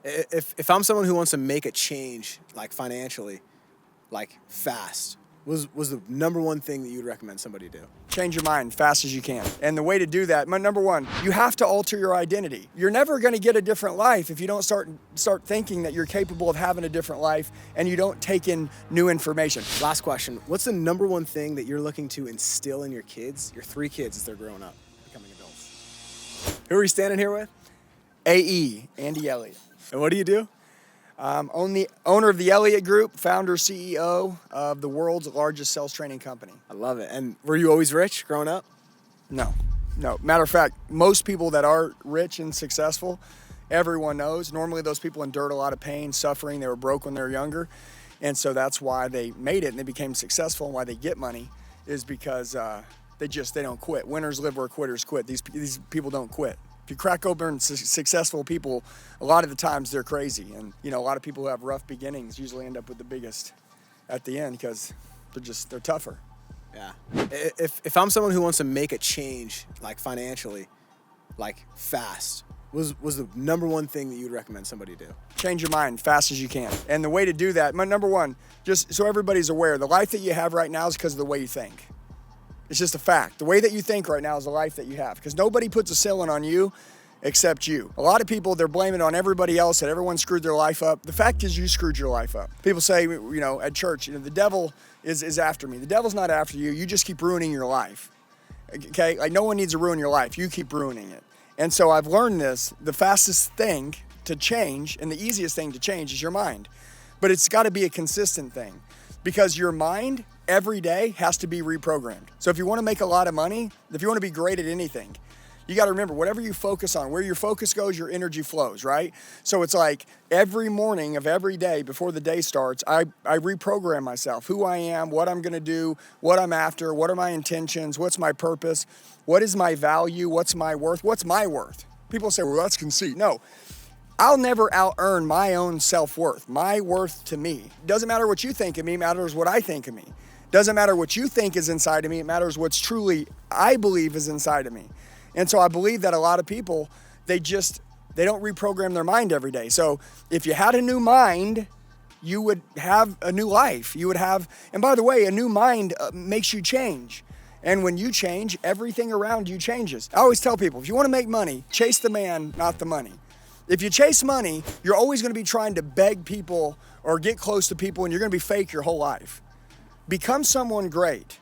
If I'm someone who wants to make a change, like financially, like fast, was the number one thing that you'd recommend somebody do? Change your mind fast as you can. And the way to do that, number one, you have to alter your identity. You're never gonna get a different life if you don't start thinking that you're capable of having a different life and you don't take in new information. Last question, what's the number one thing that you're looking to instill in your kids, your 3 kids as they're growing up, becoming adults? Who are you standing here with? AE, Andy Elliott. And what do you do? Owner of the Elliott Group, founder, CEO of the world's largest sales training company. I love it. And were you always rich growing up? No. Matter of fact, most people that are rich and successful, everyone knows, normally those people endured a lot of pain, suffering. They were broke when they were younger. And so that's why they made it and they became successful, and why they get money is because they don't quit. Winners live where quitters quit. These people don't quit. If you crack open successful people, a lot of the times they're crazy. And, a lot of people who have rough beginnings usually end up with the biggest at the end because they're tougher. Yeah. If I'm someone who wants to make a change, like financially, like fast, was the number one thing that you'd recommend somebody do? Change your mind fast as you can. And the way to do that, number one, just so everybody's aware, the life that you have right now is because of the way you think. It's just a fact. The way that you think right now is the life that you have, because nobody puts a ceiling on you except you. A lot of people, they're blaming it on everybody else, that everyone screwed their life up. The fact is you screwed your life up. People say, at church, the devil is after me. The devil's not after you. You just keep ruining your life. Okay? Like, no one needs to ruin your life. You keep ruining it. And so I've learned this. The fastest thing to change and the easiest thing to change is your mind. But it's got to be a consistent thing, because your mind every day has to be reprogrammed. So if you want to make a lot of money, if you want to be great at anything, you got to remember, whatever you focus on, where your focus goes, your energy flows, right? So it's like every morning of every day before the day starts, I reprogram myself, who I am, what I'm going to do, what I'm after, what are my intentions, what's my purpose, what is my value, what's my worth, what's my worth? People say, well, that's conceit. No. I'll never out-earn my own self-worth, my worth to me. Doesn't matter what you think of me, matters what I think of me. Doesn't matter what you think is inside of me, it matters what's truly I believe is inside of me. And so I believe that a lot of people, they don't reprogram their mind every day. So if you had a new mind, you would have a new life. And by the way, a new mind makes you change. And when you change, everything around you changes. I always tell people, if you want to make money, chase the man, not the money. If you chase money, you're always going to be trying to beg people or get close to people, and you're going to be fake your whole life. Become someone great.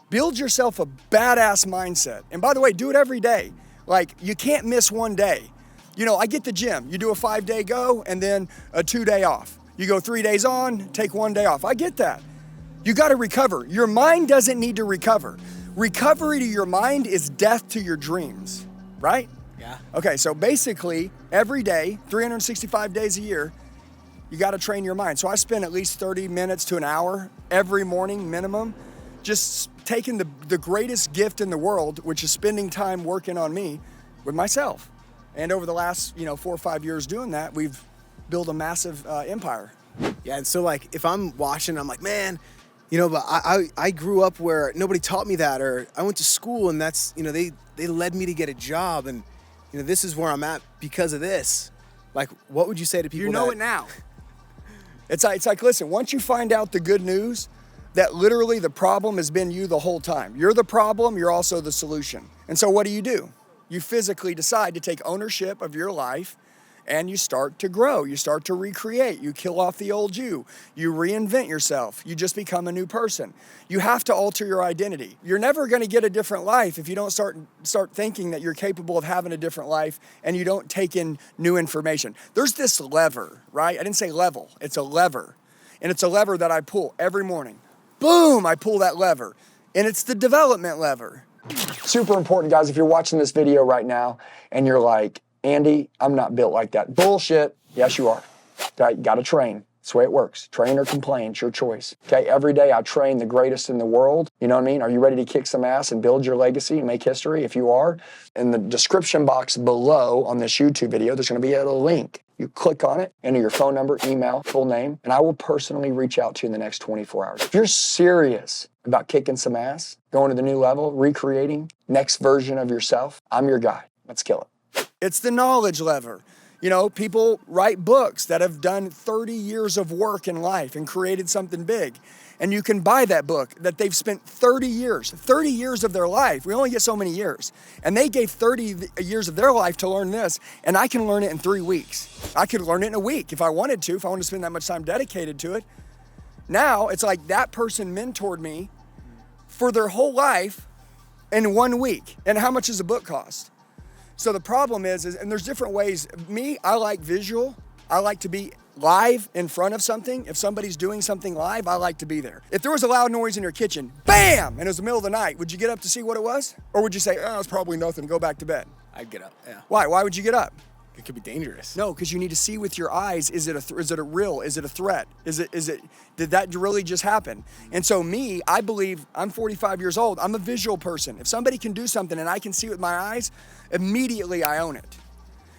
Build yourself a badass mindset. And by the way, do it every day. Like, you can't miss one day. I get the gym. You do a 5-day go and then a 2-day off. You go 3 days on, take 1 day off. I get that. You got to recover. Your mind doesn't need to recover. Recovery to your mind is death to your dreams, right? Yeah. Okay, so basically, every day, 365 days a year, you got to train your mind. So I spend at least 30 minutes to an hour every morning minimum, just taking the greatest gift in the world, which is spending time working on me with myself. And over the last 4 or 5 years doing that, we've built a massive empire. Yeah, and so like if I'm watching, I'm like, man, but I grew up where nobody taught me that, or I went to school and that's, they led me to get a job, and this is where I'm at because of this. Like, what would you say to people? You know it now. It's like, listen, once you find out the good news, that literally the problem has been you the whole time. You're the problem, you're also the solution. And so what do? You physically decide to take ownership of your life, and you start to grow. You start to recreate. You kill off the old you. You reinvent yourself. You just become a new person. You have to alter your identity. You're never going to get a different life if you don't start thinking that you're capable of having a different life and you don't take in new information. There's this lever, right? I didn't say level. It's a lever. And it's a lever that I pull every morning. Boom, I pull that lever. And it's the development lever. Super important, guys. If you're watching this video right now and you're like, Andy, I'm not built like that. Bullshit. Yes, you are. Okay, got to train. That's the way it works. Train or complain. It's your choice. Okay, every day I train the greatest in the world. You know what I mean? Are you ready to kick some ass and build your legacy and make history? If you are, in the description box below on this YouTube video, there's going to be a link. You click on it, enter your phone number, email, full name, and I will personally reach out to you in the next 24 hours. If you're serious about kicking some ass, going to the new level, recreating, next version of yourself, I'm your guy. Let's kill it. It's the knowledge lever. You know, people write books that have done 30 years of work in life and created something big. And you can buy that book that they've spent 30 years of their life. We only get so many years. And they gave 30 years of their life to learn this, and I can learn it in 3 weeks. I could learn it in a week if I wanted to, if I wanted to spend that much time dedicated to it. Now, it's like that person mentored me for their whole life in 1 week. And how much does a book cost? So the problem is, and there's different ways. Me, I like visual. I like to be live in front of something. If somebody's doing something live, I like to be there. If there was a loud noise in your kitchen, bam, and it was the middle of the night, would you get up to see what it was? Or would you say, oh, it's probably nothing, go back to bed? I'd get up, yeah. Why? Why would you get up? It could be dangerous. No, because you need to see with your eyes, is it a real? Is it a threat? Did that really just happen? And so me, I believe, I'm 45 years old, I'm a visual person. If somebody can do something and I can see with my eyes, immediately I own it.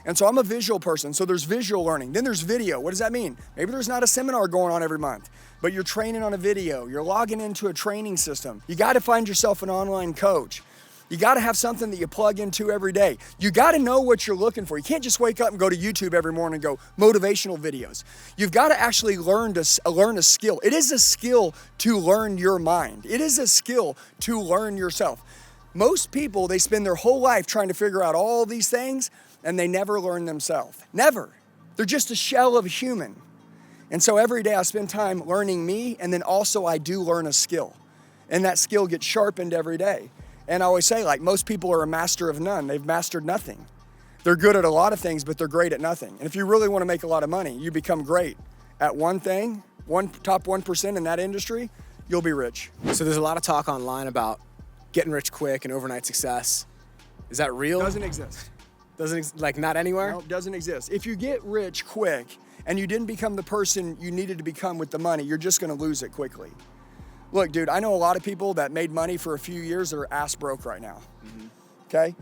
And so I'm a visual person, so there's visual learning. Then there's video. What does that mean? Maybe there's not a seminar going on every month, but you're training on a video. You're logging into a training system. You got to find yourself an online coach. You got to have something that you plug into every day. You got to know what you're looking for. You can't just wake up and go to YouTube every morning and go motivational videos. You've got to actually learn a skill. It is a skill to learn your mind. It is a skill to learn yourself. Most people, they spend their whole life trying to figure out all these things, and they never learn themselves. Never. They're just a shell of a human. And so every day I spend time learning me, and then also I do learn a skill. And that skill gets sharpened every day. And I always say, like, most people are a master of none. They've mastered nothing. They're good at a lot of things, but they're great at nothing. And if you really want to make a lot of money, you become great at one thing, top 1% in that industry, you'll be rich. So there's a lot of talk online about getting rich quick and overnight success. Is that real? Doesn't exist. Like not anywhere? No, it doesn't exist. If you get rich quick and you didn't become the person you needed to become with the money, you're just going to lose it quickly. Look, dude, I know a lot of people that made money for a few years that are ass broke right now. Okay?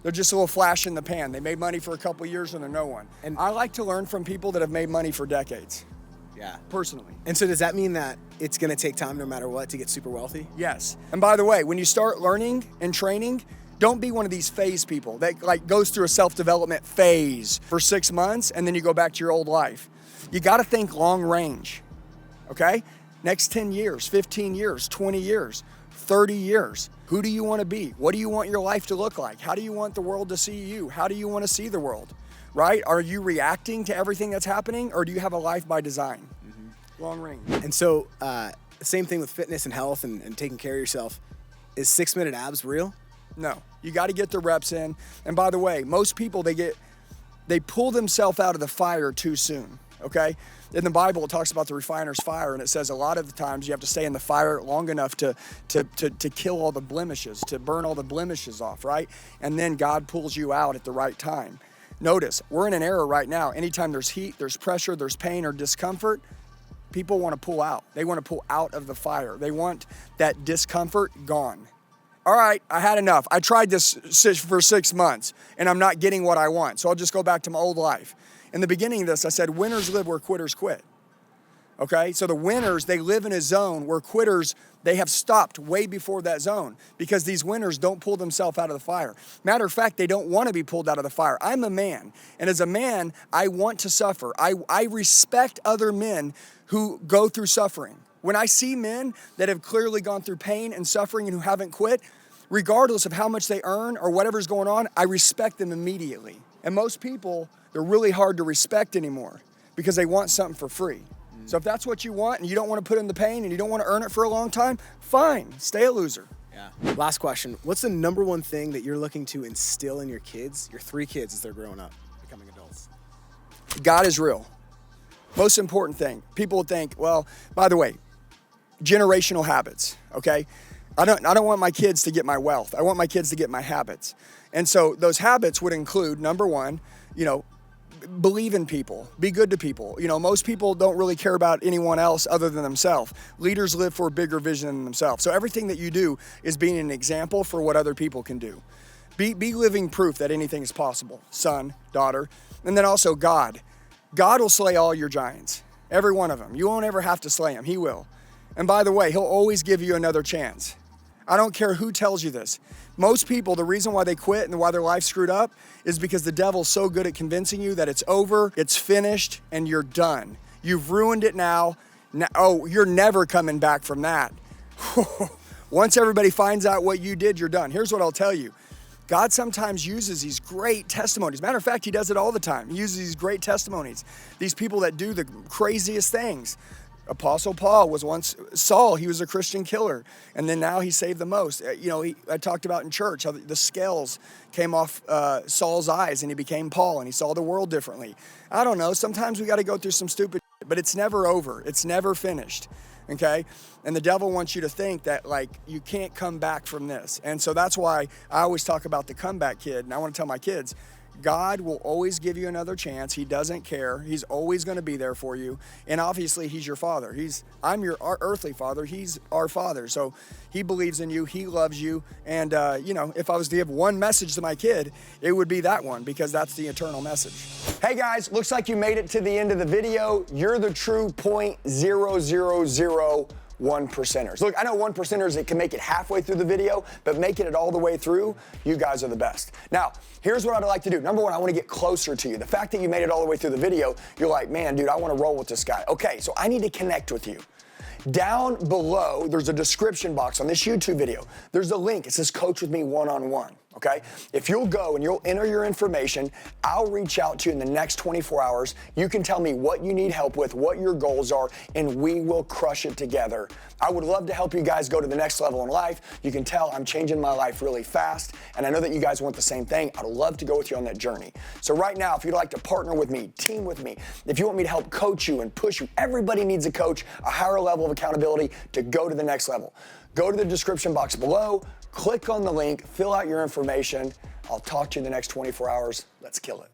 They're just a little flash in the pan. They made money for a couple years and they're no one. And I like to learn from people that have made money for decades. Yeah. Personally. And so does that mean that it's going to take time no matter what to get super wealthy? Yes. And by the way, when you start learning and training, don't be one of these phase people that like goes through a self-development phase for 6 months and then you go back to your old life. You got to think long range. Okay? Next 10 years, 15 years, 20 years, 30 years. Who do you want to be? What do you want your life to look like? How do you want the world to see you? How do you want to see the world? Right? Are you reacting to everything that's happening, or do you have a life by design? Long range. And so, same thing with fitness and health and taking care of yourself. Is 6-minute abs real? No. You got to get the reps in. And by the way, most people, they pull themselves out of the fire too soon. Okay? In the Bible, it talks about the refiner's fire, and it says a lot of the times you have to stay in the fire long enough to kill all the blemishes, to burn all the blemishes off, right? And then God pulls you out at the right time. Notice, we're in an era right now. Anytime there's heat, there's pressure, there's pain or discomfort, people want to pull out. They want to pull out of the fire. They want that discomfort gone. All right, I had enough. I tried this for 6 months, and I'm not getting what I want, so I'll just go back to my old life. In the beginning of this, I said, winners live where quitters quit. Okay, so the winners, they live in a zone where quitters, they have stopped way before that zone because these winners don't pull themselves out of the fire. Matter of fact, they don't want to be pulled out of the fire. I'm a man, and as a man, I want to suffer. I respect other men who go through suffering. When I see men that have clearly gone through pain and suffering and who haven't quit, regardless of how much they earn or whatever's going on, I respect them immediately. And most people, they're really hard to respect anymore because they want something for free. So if that's what you want and you don't want to put in the pain and you don't want to earn it for a long time, fine, stay a loser. Yeah. Last question. What's the number one thing that you're looking to instill in your kids, your 3 kids as they're growing up, becoming adults? God is real. Most important thing. People think, well, by the way, generational habits, okay? I don't want my kids to get my wealth. I want my kids to get my habits. And so those habits would include, number one, believe in people, be good to people. Most people don't really care about anyone else other than themselves. Leaders live for a bigger vision than themselves. So everything that you do is being an example for what other people can do. Be living proof that anything is possible. Son, daughter, and then also God. God will slay all your giants, every one of them. You won't ever have to slay them. He will. And by the way, he'll always give you another chance. I don't care who tells you this. Most people, the reason why they quit and why their life's screwed up is because the devil's so good at convincing you that it's over, it's finished, and you're done. You've ruined it now. Oh, you're never coming back from that. Once everybody finds out what you did, you're done. Here's what I'll tell you. God sometimes uses these great testimonies. Matter of fact, he does it all the time. He uses these great testimonies. These people that do the craziest things. Apostle Paul was once Saul. He was a Christian killer, and then now he saved the most. I talked about in church how the scales came off Saul's eyes, and he became Paul, and he saw the world differently. I don't know. Sometimes we got to go through some stupid shit, but it's never over. It's never finished. Okay? And the devil wants you to think that, like, you can't come back from this. And so that's why I always talk about the comeback kid. And I want to tell my kids, God will always give you another chance. He doesn't care. He's always going to be there for you. And obviously, he's your father. I'm our earthly father. He's our father. So he believes in you. He loves you. And, if I was to give one message to my kid, it would be that one, because that's the eternal message. Hey guys, looks like you made it to the end of the video. You're the true 0.0001%ers. Look, I know 1%ers that can make it halfway through the video, but making it all the way through, you guys are the best. Now, here's what I'd like to do. Number one, I want to get closer to you. The fact that you made it all the way through the video, you're like, man, dude, I want to roll with this guy. Okay, so I need to connect with you. Down below, there's a description box on this YouTube video. There's a link. It says Coach with Me one-on-one. Okay? If you'll go and you'll enter your information, I'll reach out to you in the next 24 hours. You can tell me what you need help with, what your goals are, and we will crush it together. I would love to help you guys go to the next level in life. You can tell I'm changing my life really fast, and I know that you guys want the same thing. I'd love to go with you on that journey. So right now, if you'd like to partner with me, team with me, if you want me to help coach you and push you, everybody needs a coach, a higher level of accountability to go to the next level. Go to the description box below, click on the link, fill out your information. I'll talk to you in the next 24 hours. Let's kill it.